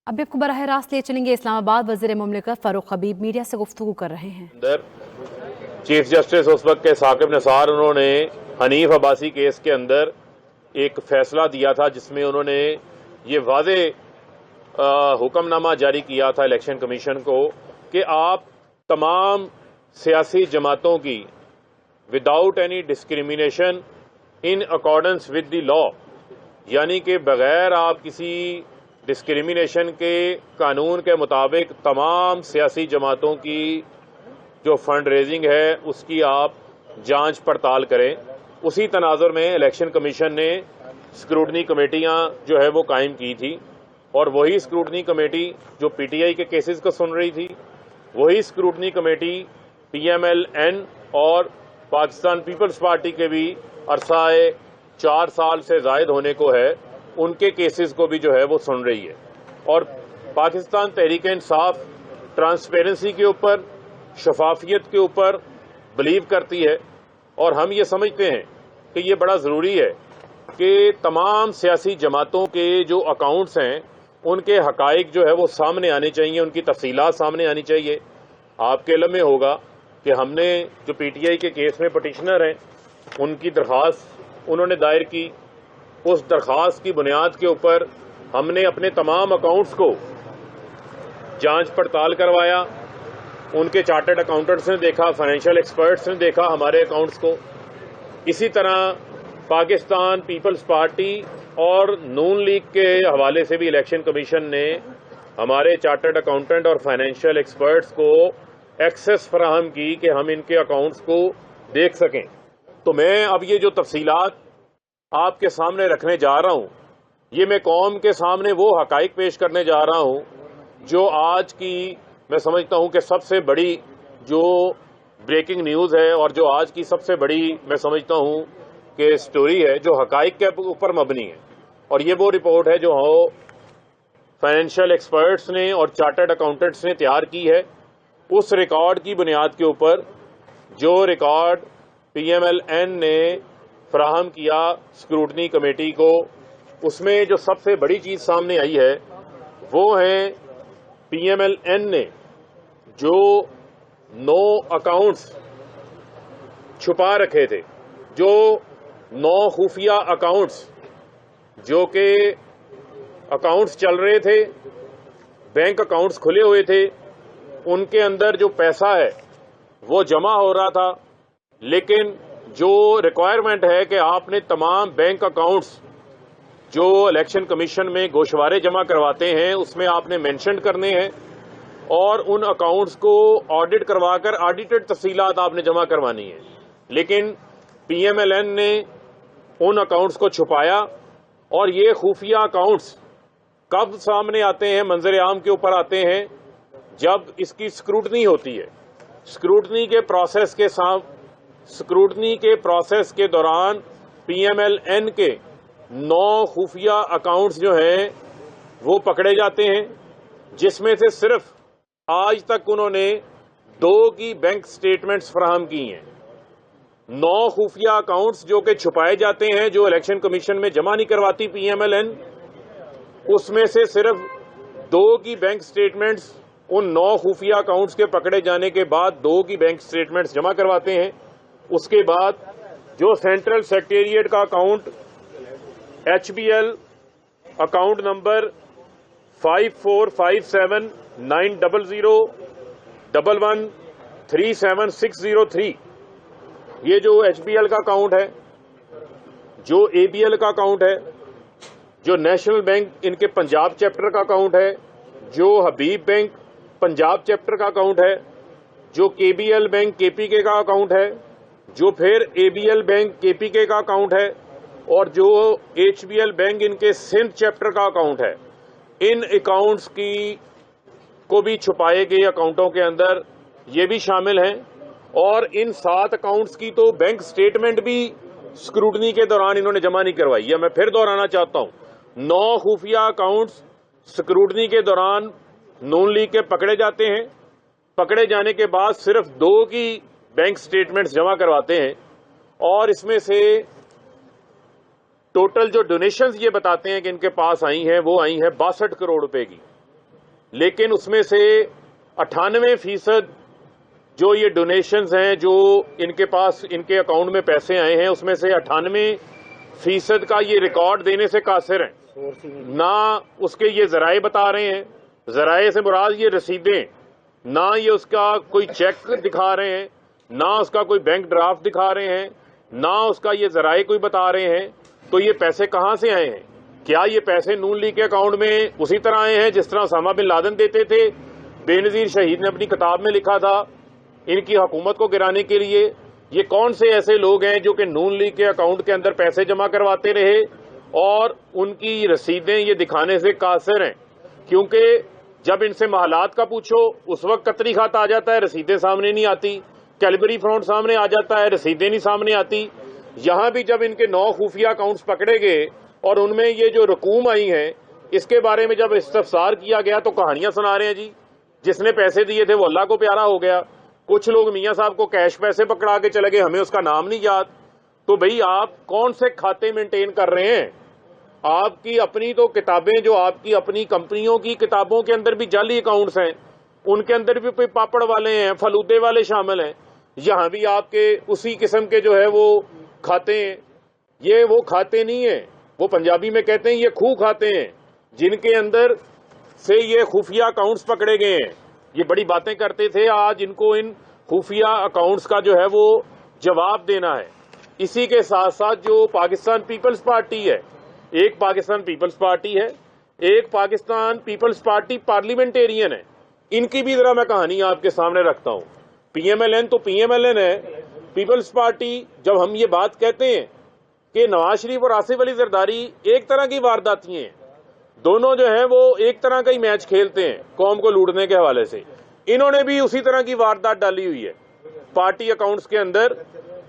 अब आपको बराह रास्त ले चलेंगे इस्लामाबाद। वज़ीर मुमलिकत फारूक हबीब मीडिया से गुफ्तगू कर रहे हैं। चीफ जस्टिस उस वक्त के साकिब निसार उन्होंने हनीफ अब्बासी केस के अंदर एक फैसला दिया था जिसमें उन्होंने ये वाज़े हुक्मनामा जारी किया था इलेक्शन कमीशन को कि आप तमाम सियासी जमातों की without any discrimination in accordance with the law, यानी कि बगैर आप किसी डिस्क्रिमिनेशन के कानून के मुताबिक तमाम सियासी जमातों की जो फंड रेजिंग है उसकी आप जांच पड़ताल करें। उसी तनाजुर में इलेक्शन कमीशन ने स्क्रूटनी कमेटियां जो है वो कायम की थी और वही स्क्रूटनी कमेटी जो पीटीआई के केसेस को सुन रही थी, वही स्क्रूटनी कमेटी पीएमएल-एन और पाकिस्तान पीपल्स पार्टी के भी अरसाए 4 साल से जायद होने को है, उनके केसेस को भी जो है वो सुन रही है। और पाकिस्तान तहरीक इंसाफ ट्रांसपेरेंसी के ऊपर, शफाफियत के ऊपर बिलीव करती है और हम ये समझते हैं कि ये बड़ा ज़रूरी है कि तमाम सियासी जमातों के जो अकाउंट्स हैं उनके हकाइक जो है वो सामने आने चाहिए, उनकी तफसीलात सामने आनी चाहिए। आपके इल्म में होगा कि हमने जो पीटीआई के केस में पटिशनर हैं उनकी दरख्वास्त उन्होंने दायर की, उस दरख्वास्त की बुनियाद के ऊपर हमने अपने तमाम अकाउंट्स को जांच पड़ताल करवाया। उनके चार्टर्ड अकाउंटेंट्स ने देखा, फाइनेंशियल एक्सपर्ट्स ने देखा हमारे अकाउंट्स को। इसी तरह पाकिस्तान पीपल्स पार्टी और नून लीग के हवाले से भी इलेक्शन कमीशन ने हमारे चार्टर्ड अकाउंटेंट और फाइनेंशियल एक्सपर्ट्स को एक्सेस फराहम की कि हम इनके अकाउंट्स को देख सकें। तो मैं अब ये जो तफसीलात आपके सामने रखने जा रहा हूं, ये मैं कौम के सामने वो हकाइक पेश करने जा रहा हूं जो आज की मैं समझता हूं कि सबसे बड़ी जो ब्रेकिंग न्यूज़ है और जो आज की सबसे बड़ी मैं समझता हूं कि स्टोरी है जो हकाइक के ऊपर मबनी है। और ये वो रिपोर्ट है जो फाइनेंशियल एक्सपर्ट्स ने और चार्टर्ड अकाउंटेंट्स ने तैयार की है। उस रिकॉर्ड की बुनियाद के ऊपर जो रिकॉर्ड पीएमएल-एन ने फराहम किया स्क्रूटनी कमेटी को, उसमें जो सबसे बड़ी चीज़ सामने आई है वो है पीएमएल-एन ने जो 9 अकाउंट्स छुपा रखे थे, जो 9 खुफिया अकाउंट्स जो कि अकाउंट्स चल रहे थे, बैंक अकाउंट्स खुले हुए थे, उनके अंदर जो पैसा है वो जमा हो रहा था, लेकिन जो रिक्वायरमेंट है कि आपने तमाम बैंक अकाउंट्स जो इलेक्शन कमीशन में गोशवारे जमा करवाते हैं उसमें आपने मेंशन करने हैं और उन अकाउंट्स को ऑडिट करवाकर ऑडिटेड तफसीलात आपने जमा करवानी है। लेकिन पीएमएल-एन ने उन अकाउंट्स को छुपाया और ये खुफिया अकाउंट्स कब सामने आते हैं, मंजर आम के ऊपर आते हैं जब इसकी स्क्रूटनी होती है। स्क्रूटनी के प्रोसेस के दौरान पीएमएल-एन के 9 खुफिया अकाउंट्स जो हैं वो पकड़े जाते हैं, जिसमें से सिर्फ आज तक उन्होंने 2 की बैंक स्टेटमेंट्स फराहम की हैं। 9 खुफिया अकाउंट्स जो कि छुपाए जाते हैं, जो इलेक्शन कमीशन में जमा नहीं करवाती पीएमएल-एन, उसमें से सिर्फ 2 की बैंक स्टेटमेंट्स उन 9 खुफिया अकाउंट्स के पकड़े जाने के बाद 2 की बैंक स्टेटमेंट्स जमा करवाते हैं। उसके बाद जो सेंट्रल सेक्रेटेरिएट का अकाउंट HBL अकाउंट नंबर 54579001137603, ये जो HBL का अकाउंट है, जो ABL का अकाउंट है, जो नेशनल बैंक इनके पंजाब चैप्टर का अकाउंट है, जो हबीब बैंक पंजाब चैप्टर का अकाउंट है, जो KBL बैंक KPK का अकाउंट है, जो फिर ABL बैंक KPK का अकाउंट है और जो HBL बैंक इनके सिंध चैप्टर का अकाउंट है, इन अकाउंट्स की को भी छुपाए गए अकाउंटों के अंदर ये भी शामिल हैं। और इन 7 अकाउंट्स की तो बैंक स्टेटमेंट भी स्क्रूटनी के दौरान इन्होंने जमा नहीं करवाई है। मैं फिर दोहराना चाहता हूं, 9 खुफिया अकाउंट्स स्क्रूटनी के दौरान नून लीग के पकड़े जाते हैं, पकड़े जाने के बाद सिर्फ 2 की बैंक स्टेटमेंट्स जमा करवाते हैं और इसमें से टोटल जो डोनेशंस ये बताते हैं कि इनके पास आई हैं वो आई हैं 62 करोड़ रुपए की। لیکن اس میں سے 98% جو یہ ڈونیشنز ہیں جو ان کے پاس ان کے اکاؤنٹ میں پیسے آئے ہیں اس میں سے 98% کا یہ ریکارڈ دینے سے قاصر ہیں. نہ اس کے یہ ذرائع بتا رہے ہیں، ذرائع سے مراد یہ رسیدیں، نہ یہ اس کا کوئی چیک دکھا رہے ہیں، نہ اس کا کوئی بینک ڈرافٹ دکھا رہے ہیں، نہ اس کا یہ ذرائع کوئی بتا رہے ہیں. تو یہ پیسے کہاں سے آئے ہیں؟ کیا یہ پیسے نون لیگ کے اکاؤنٹ میں اسی طرح آئے ہیں جس طرح اسامہ بن لادن دیتے تھے؟ بے نظیر شہید نے اپنی کتاب میں لکھا تھا ان کی حکومت کو گرانے کے لیے. یہ کون سے ایسے لوگ ہیں جو کہ نون لیگ کے اکاؤنٹ کے اندر پیسے جمع کرواتے رہے اور ان کی رسیدیں یہ دکھانے سے قاصر ہیں؟ کیونکہ جب ان سے محلات کا پوچھو اس وقت قطری خط آ جاتا ہے، رسیدیں سامنے نہیں آتی. کیلبری فرونٹ سامنے آ جاتا ہے، رسیدیں نہیں سامنے آتی. یہاں بھی جب ان کے 9 خفیہ اکاؤنٹس پکڑے گئے اور ان میں یہ جو رقوم آئی ہیں اس کے بارے میں جب استفسار کیا گیا تو کہانیاں سنا رہے ہیں جی جس نے پیسے دیے تھے وہ اللہ کو پیارا ہو گیا. کچھ لوگ میاں صاحب کو کیش پیسے پکڑا کے چلے گئے، ہمیں اس کا نام نہیں یاد. تو بھئی آپ کون سے کھاتے مینٹین کر رہے ہیں؟ آپ کی اپنی تو کتابیں جو آپ کی اپنی کمپنیوں کی کتابوں کے اندر بھی جعلی اکاؤنٹس ہیں، ان کے اندر بھی پاپڑ والے ہیں، فلودے والے شامل ہیں. یہاں بھی آپ کے اسی قسم کے جو ہے وہ کھاتے ہیں. یہ وہ کھاتے نہیں ہیں، وہ پنجابی میں کہتے ہیں یہ کھو کھاتے ہیں جن کے اندر سے یہ خفیہ اکاؤنٹس پکڑے گئے ہیں. یہ بڑی باتیں کرتے تھے، آج ان کو ان خفیہ اکاؤنٹس کا جو ہے وہ جواب دینا ہے. اسی کے ساتھ ساتھ جو پاکستان پیپلز پارٹی ہے، ایک پاکستان پیپلز پارٹی ہے، ایک پاکستان پیپلز پارٹی پارلیمنٹیرین ہے. ان کی بھی ذرا میں کہانی آپ کے سامنے رکھتا ہوں. پی ایم ایل این تو پی ایم ایل این ہے، پیپلز پارٹی. جب ہم یہ بات کہتے ہیں کہ نواز شریف اور آصف علی زرداری ایک طرح کی وارداتی ہیں، دونوں جو ہیں وہ ایک طرح کا ہی میچ کھیلتے ہیں قوم کو لوٹنے کے حوالے سے، انہوں نے بھی اسی طرح کی واردات ڈالی ہوئی ہے پارٹی اکاؤنٹس کے اندر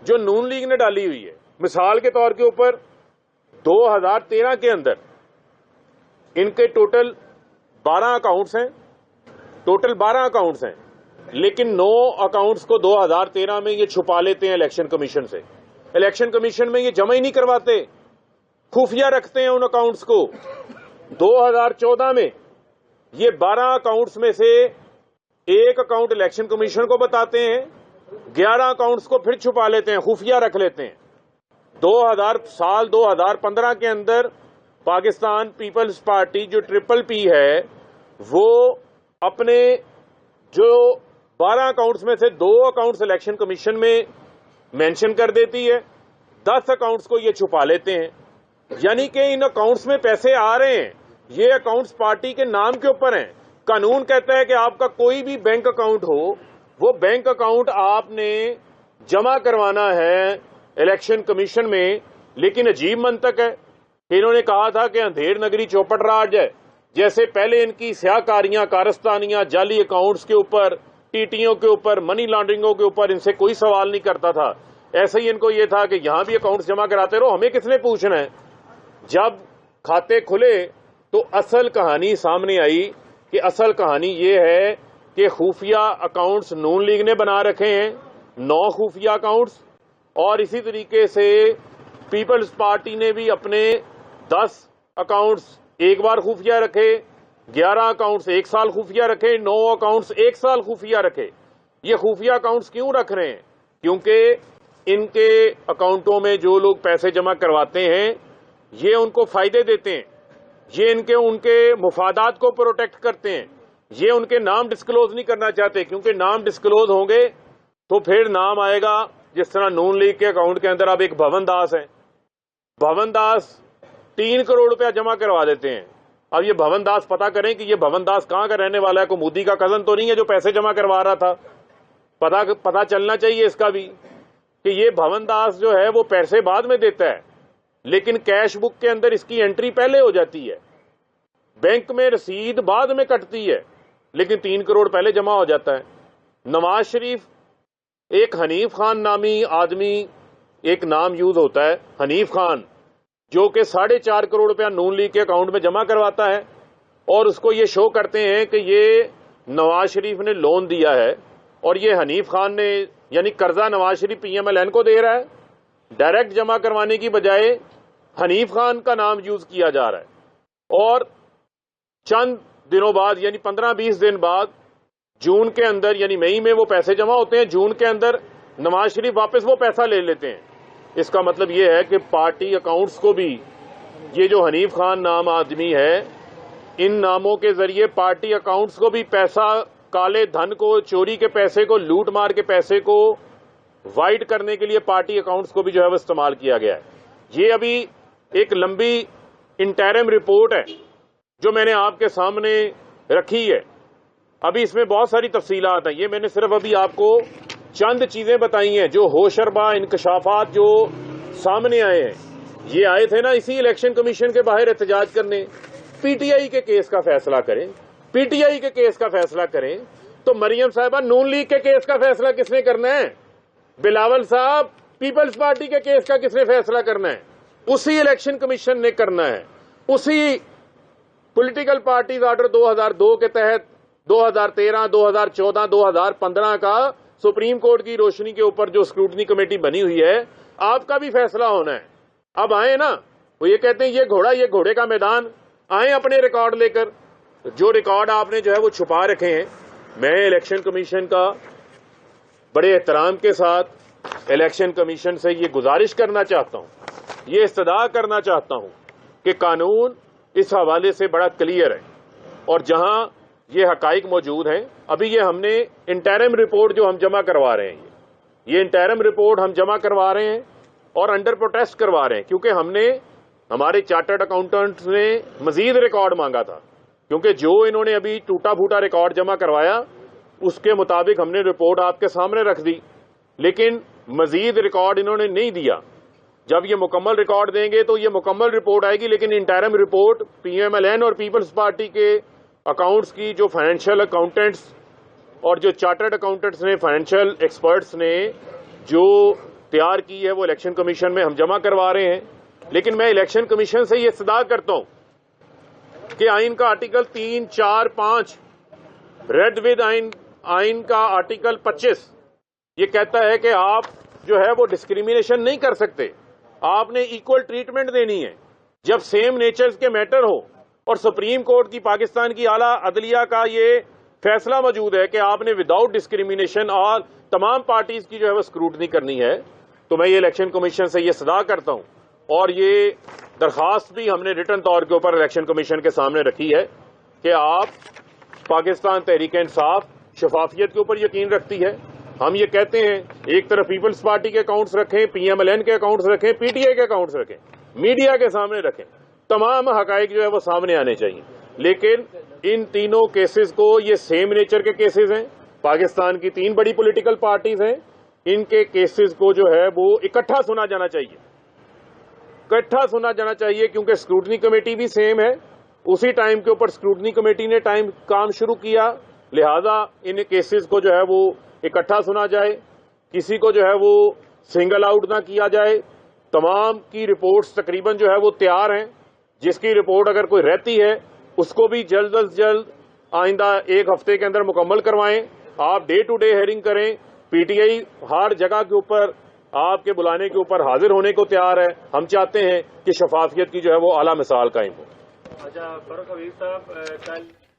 جو نون لیگ نے ڈالی ہوئی ہے. مثال کے طور کے اوپر 2013 کے اندر ان کے ٹوٹل 12 اکاؤنٹس ہیں، لیکن 9 اکاؤنٹس کو 2013 میں یہ چھپا لیتے ہیں الیکشن کمیشن سے. الیکشن کمیشن میں یہ جمع ہی نہیں کرواتے، خفیہ رکھتے ہیں ان اکاؤنٹس کو. 2014 میں یہ 12 اکاؤنٹس میں سے ایک اکاؤنٹ الیکشن کمیشن کو بتاتے ہیں، 11 اکاؤنٹس کو پھر چھپا لیتے ہیں، خفیہ رکھ لیتے ہیں. 2015 کے اندر پاکستان پیپلز پارٹی جو ٹرپل پی ہے وہ اپنے جو 12 اکاؤنٹس میں سے 2 اکاؤنٹس الیکشن کمیشن میں مینشن کر دیتی ہے، 10 اکاؤنٹس کو یہ چھپا لیتے ہیں. یعنی کہ ان اکاؤنٹس میں پیسے آ رہے ہیں، یہ اکاؤنٹس پارٹی کے نام کے اوپر ہیں. قانون کہتا ہے کہ آپ کا کوئی بھی بینک اکاؤنٹ ہو، وہ بینک اکاؤنٹ آپ نے جمع کروانا ہے الیکشن کمیشن میں. لیکن عجیب منطق ہے کہ انہوں نے کہا تھا کہ اندھیر نگری چوپٹ راج ہے. جیسے پہلے ان کی سیاہ کاریاں، کارستانیاں، جعلی اکاؤنٹس کے اوپر، ٹی ٹیوں کے اوپر، منی لانڈرنگوں کے اوپر ان سے کوئی سوال نہیں کرتا تھا، ایسے ہی ان کو یہ تھا کہ یہاں بھی اکاؤنٹس جمع کراتے رہو، ہمیں کس نے پوچھنا ہے. جب کھاتے کھلے تو اصل کہانی سامنے آئی کہ اصل کہانی یہ ہے کہ خفیہ اکاؤنٹس نون لیگ نے بنا رکھے ہیں، 9 خفیہ اکاؤنٹس، اور اسی طریقے سے پیپلز پارٹی نے بھی اپنے 10 اکاؤنٹس ایک بار خفیہ رکھے، 11 اکاؤنٹس 1 سال خفیہ رکھے، 9 اکاؤنٹس 1 سال خفیہ رکھے. یہ خفیہ اکاؤنٹس کیوں رکھ رہے ہیں؟ کیونکہ ان کے اکاؤنٹوں میں جو لوگ پیسے جمع کرواتے ہیں یہ ان کو فائدے دیتے ہیں، یہ ان کے مفادات کو پروٹیکٹ کرتے ہیں. یہ ان کے نام ڈسکلوز نہیں کرنا چاہتے، کیونکہ نام ڈسکلوز ہوں گے تو پھر نام آئے گا. جس طرح نون لیگ کے اکاؤنٹ کے اندر اب ایک بھون داس ہے، بھون داس 3 کروڑ روپیہ جمع کروا دیتے ہیں. اب یہ بھون داس پتا کریں کہ یہ بھون داس کہاں کا رہنے والا ہے، کوئی مودی کا کزن تو نہیں ہے جو پیسے جمع کروا رہا تھا. پتا چلنا چاہیے اس کا بھی کہ یہ بھون داس جو ہے وہ پیسے بعد میں دیتا ہے، لیکن کیش بک کے اندر اس کی انٹری پہلے ہو جاتی ہے، بینک میں رسید بعد میں کٹتی ہے، لیکن 3 کروڑ پہلے جمع ہو جاتا ہے. نواز شریف، ایک حنیف خان نامی آدمی، ایک نام یوز ہوتا ہے حنیف خان، جو کہ 4.5 کروڑ روپیہ نون لیگ کے اکاؤنٹ میں جمع کرواتا ہے اور اس کو یہ شو کرتے ہیں کہ یہ نواز شریف نے لون دیا ہے اور یہ حنیف خان نے، یعنی قرضہ Nawaz Sharif P M L N کو دے رہا ہے. ڈائریکٹ جمع کروانے کی بجائے حنیف خان کا نام یوز کیا جا رہا ہے. اور چند दिनों बाद यानी 15-20 दिन बाद जून के अंदर यानी मई में वो पैसे जमा होते हैं, जून के अंदर नवाज शरीफ वापस वो पैसा ले लेते हैं। इसका मतलब ये है कि पार्टी अकाउंट्स को भी ये जो हनीफ खान नाम आदमी है, इन नामों के जरिए पार्टी अकाउंट्स को भी पैसा, काले धन को, चोरी के पैसे को, लूट मार के पैसे को वाइट करने के लिए पार्टी अकाउंट्स को भी जो है वो इस्तेमाल किया गया है। ये अभी एक लंबी इंटरिम रिपोर्ट है जो मैंने आपके सामने रखी है। अभी इसमें बहुत सारी तफसीलात हैं, ये मैंने सिर्फ अभी आपको चंद चीजें बताई हैं जो होशरबा इंकशाफात जो सामने आए हैं। ये आए थे ना इसी इलेक्शन कमीशन के बाहर एहतजाज करने। पीटीआई के केस का फैसला करें, पीटीआई के केस का फैसला करें, तो मरियम साहिबा नून लीग के केस का फैसला किसने करना है? बिलावल साहब पीपल्स पार्टी के केस का किसने फैसला करना है? उसी इलेक्शन कमीशन ने करना है। उसी पॉलिटिकल पार्टीज ऑर्डर 2002 के तहत 2013, 2014, 2015 का सुप्रीम कोर्ट की रोशनी के ऊपर जो स्क्रूटनी कमेटी बनी हुई है, आपका भी फैसला होना है। अब आए ना, वो ये कहते हैं ये घोड़े का मैदान, आए अपने रिकॉर्ड लेकर। जो रिकॉर्ड आपने जो है वो छुपा रखे हैं, मैं इलेक्शन कमीशन का बड़े एहतराम के साथ इलेक्शन कमीशन से ये गुजारिश करना चाहता हूं, ये इस्तदा करना चाहता हूं कि कानून इस हवाले से बड़ा क्लियर है और जहां ये हकाइक मौजूद हैं। अभी ये हमने इंटरिम रिपोर्ट जो हम जमा करवा रहे हैं, ये इंटरिम रिपोर्ट हम जमा करवा रहे हैं और अंडर प्रोटेस्ट करवा रहे हैं, क्योंकि हमने, हमारे चार्टर्ड अकाउंटेंट्स ने मजीद रिकॉर्ड मांगा था, क्योंकि जो इन्होंने अभी टूटा फूटा रिकॉर्ड जमा करवाया उसके मुताबिक हमने रिपोर्ट आपके सामने रख दी, लेकिन मजीद रिकॉर्ड इन्होंने नहीं दिया। जब ये मुकम्मल रिकॉर्ड देंगे तो ये मुकम्मल रिपोर्ट आएगी, लेकिन इंटरिम रिपोर्ट पीएमएलएन और पीपल्स पार्टी के अकाउंट्स की जो फाइनेंशियल अकाउंटेंट्स और जो चार्टर्ड अकाउंटेंट्स ने, फाइनेंशियल एक्सपर्ट्स ने जो तैयार की है, वो इलेक्शन कमीशन में हम जमा करवा रहे हैं। लेकिन मैं इलेक्शन कमीशन से ये इस्तदा करता हूं कि आइन का आर्टिकल 3, 4, 5 रेड विद आइन का आर्टिकल 25 ये कहता है कि आप जो है वो डिस्क्रिमिनेशन नहीं कर सकते, आपने इक्वल ट्रीटमेंट देनी है जब सेम नेचर्स के मैटर हो। और सुप्रीम कोर्ट की, पाकिस्तान की आला अदलिया का ये फैसला मौजूद है कि आपने विदाउट डिस्क्रिमिनेशन और तमाम पार्टीज की जो है वो स्क्रूटनी करनी है। तो मैं ये इलेक्शन कमीशन से ये सदा करता हूं और ये दरखास्त भी हमने रिटर्न तौर के ऊपर इलेक्शन कमीशन के सामने रखी है कि आप, पाकिस्तान तहरीक इंसाफ शफाफियत के ऊपर यकीन रखती है। हम ये कहते हैं एक तरफ पीपल्स पार्टी के अकाउंट्स रखें, पीएमएलएन के अकाउंट्स रखें, पीटीआई के अकाउंट्स रखें, मीडिया के सामने रखें, तमाम हकाइक जो है वो सामने आने चाहिए। लेकिन इन तीनों केसेस को, ये सेम नेचर के केसेस हैं, पाकिस्तान की 3 बड़ी पॉलिटिकल पार्टीज हैं, इनके केसेस को जो है वो इकट्ठा सुना जाना चाहिए, इकट्ठा सुना जाना चाहिए, क्योंकि स्क्रूटनी कमेटी भी सेम है। उसी टाइम के ऊपर स्क्रूटनी कमेटी ने काम शुरू किया, लिहाजा इन केसेस को जो है वो इकट्ठा सुना जाए, किसी को जो है वो सिंगल आउट ना किया जाए। तमाम की रिपोर्ट्स तकरीबन जो है वो तैयार हैं, जिसकी रिपोर्ट अगर कोई रहती है उसको भी जल्द अज जल्द आइंदा 1 हफ्ते के अंदर मुकम्मल करवाएं। आप डे टू डे हेयरिंग करें, पीटीआई हर जगह के ऊपर आपके बुलाने के ऊपर हाजिर होने को तैयार है। हम चाहते हैं कि शफाफियत की जो है वो आला मिसाल कायम हो। अच्छा फरूख हबीब साहब, कल